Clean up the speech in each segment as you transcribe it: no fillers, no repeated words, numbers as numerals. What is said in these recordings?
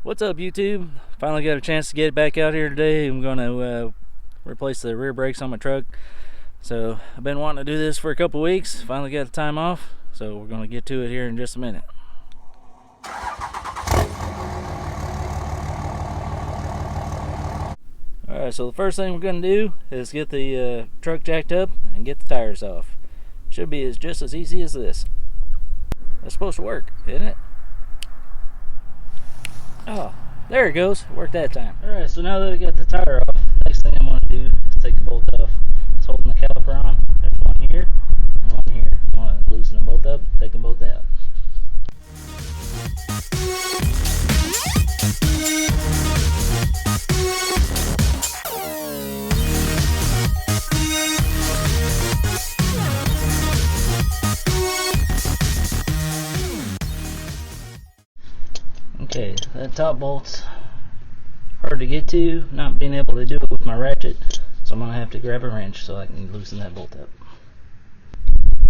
What's up, YouTube? Finally got a chance to get back out here today. I'm going to replace the rear brakes on my truck. So I've been wanting to do this for a couple weeks. Finally got the time off, so we're going to get to it here in just a minute. Alright, so the first thing we're going to do is get the truck jacked up and get the tires off. Should be just as easy as this. That's supposed to work, isn't it? Oh, there it goes. It worked that time. Alright, so now that I got the tire off, next thing I'm going to do is take the bolt off. It's holding the caliper on. There's one here and one here. I want to loosen them both up, take them both out. Okay, that top bolt's hard to get to, not being able to do it with my ratchet, so I'm going to have to grab a wrench so I can loosen that bolt up.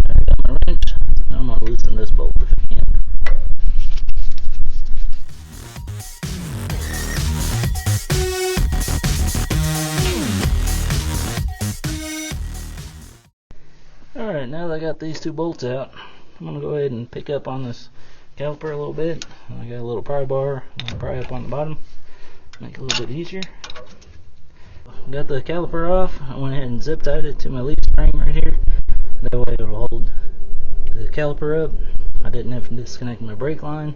I got my wrench, now I'm going to loosen this bolt if I can. Alright, now that I got these two bolts out, I'm going to go ahead and pick up on this caliper a little bit. I got a little pry bar, I'm going to pry up on the bottom, make it a little bit easier. Got the caliper off, I went ahead and zip tied it to my leaf spring right here. That way it will hold the caliper up. I didn't have to disconnect my brake line,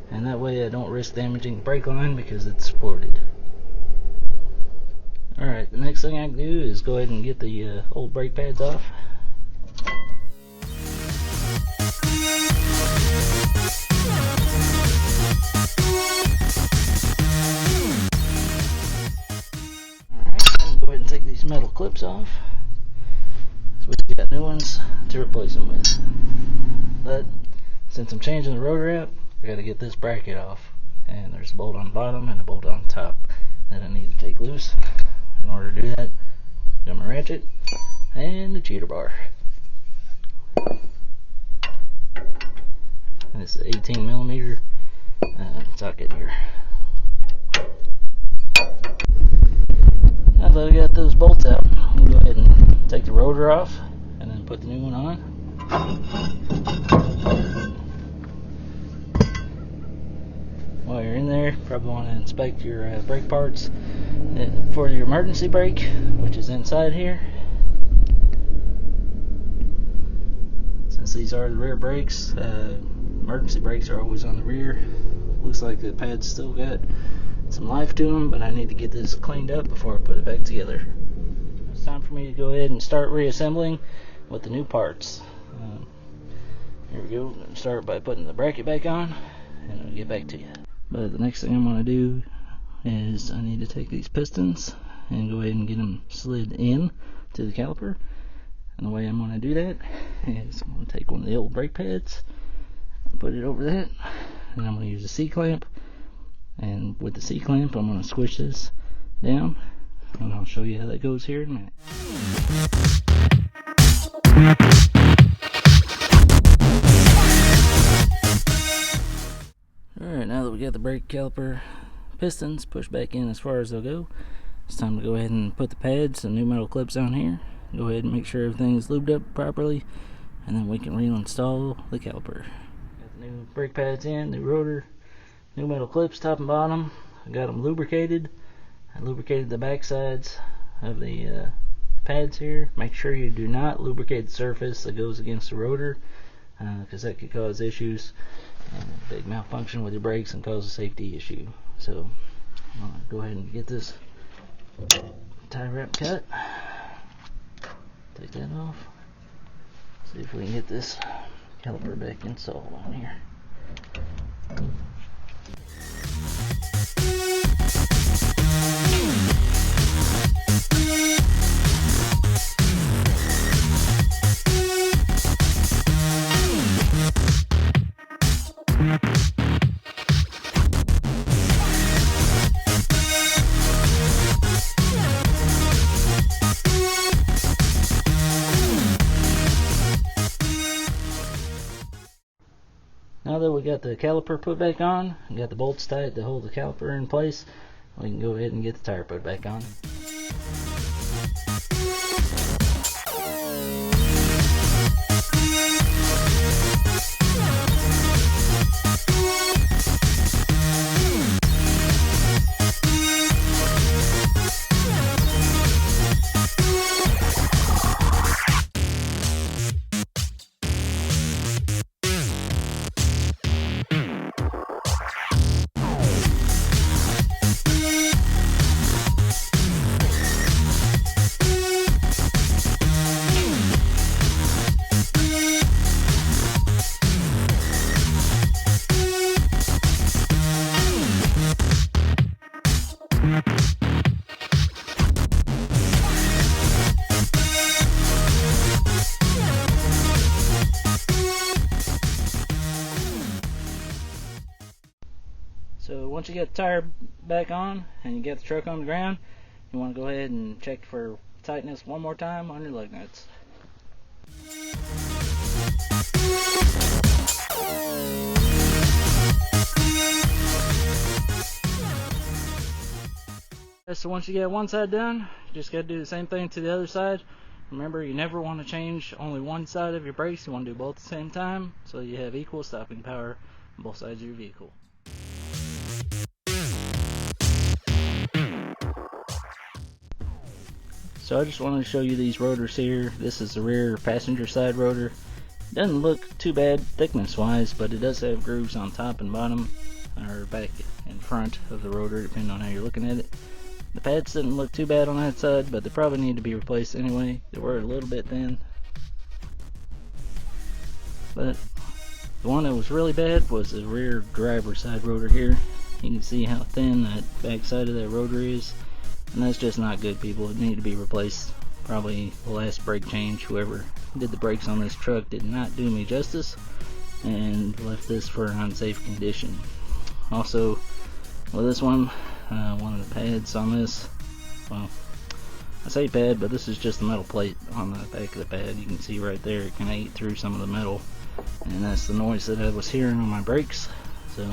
and that way I don't risk damaging the brake line because it's supported. Alright, the next thing I can do is go ahead and get the old brake pads off. Take these metal clips off, so we've got new ones to replace them with. But since I'm changing the rotor out, I got to get this bracket off, and there's a bolt on the bottom and a bolt on the top that I need to take loose. In order to do that, got my ratchet and the cheater bar. And it's an 18mm socket here. Now that I got those bolts out, I'm going to go ahead and take the rotor off and then put the new one on. While you're in there, you probably want to inspect your brake parts for your emergency brake, which is inside here. Since these are the rear brakes, emergency brakes are always on the rear. Looks like the pad's still got some life to them, but I need to get this cleaned up before I put it back together. It's time for me to go ahead and start reassembling with the new parts. Here we go. I'm going to start by putting the bracket back on, and I'll get back to you. But the next thing I'm going to do is I need to take these pistons and go ahead and get them slid in to the caliper. And the way I'm going to do that is I'm going to take one of the old brake pads and put it over that, and I'm going to use a C-clamp. And with the C-clamp, I'm going to squish this down, and I'll show you how that goes here in a minute. Alright, now that we got the brake caliper pistons pushed back in as far as they'll go, it's time to go ahead and put the pads and new metal clips on here. Go ahead and make sure everything's lubed up properly, and then we can reinstall the caliper. Got the new brake pads in, new rotor, new metal clips top and bottom. I got them lubricated. I lubricated the back sides of the pads here. Make sure you do not lubricate the surface that goes against the rotor, because that could cause issues, big malfunction with your brakes and cause a safety issue. So I'm going to go ahead and get this tie wrap cut. Take that off. See if we can get this caliper back installed on here. Now that we we got the caliper put back on, we got the bolts tight to hold the caliper in place, we can go ahead and get the tire put back on. So once you get the tire back on and you get the truck on the ground, you want to go ahead and check for tightness one more time on your lug nuts. So once you get one side done, you just got to do the same thing to the other side. Remember, you never want to change only one side of your brakes. You want to do both at the same time so you have equal stopping power on both sides of your vehicle. So I just wanted to show you these rotors here. This is the rear passenger side rotor. Doesn't look too bad thickness wise, but it does have grooves on top and bottom, or back and front of the rotor, depending on how you're looking at it. The pads didn't look too bad on that side, but they probably need to be replaced anyway. They were a little bit thin. But the one that was really bad was the rear driver's side rotor here. You can see how thin that back side of that rotor is. And that's just not good, people. It needed to be replaced. Probably the last brake change, whoever did the brakes on this truck did not do me justice and left this for an unsafe condition. Also, with this one of the pads on this, well, I say pad, but this is just the metal plate on the back of the pad. You can see right there, it can eat through some of the metal, and that's the noise that I was hearing on my brakes. So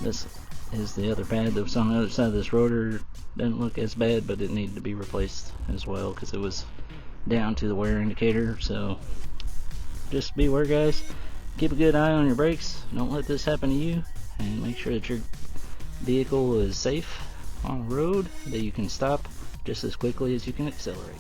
this is the other pad that was on the other side of this rotor. Doesn't look as bad, but it needed to be replaced as well because it was down to the wear indicator. So just beware, guys. Keep a good eye on your brakes. Don't let this happen to you, and make sure that your vehicle is safe on the road, that you can stop just as quickly as you can accelerate.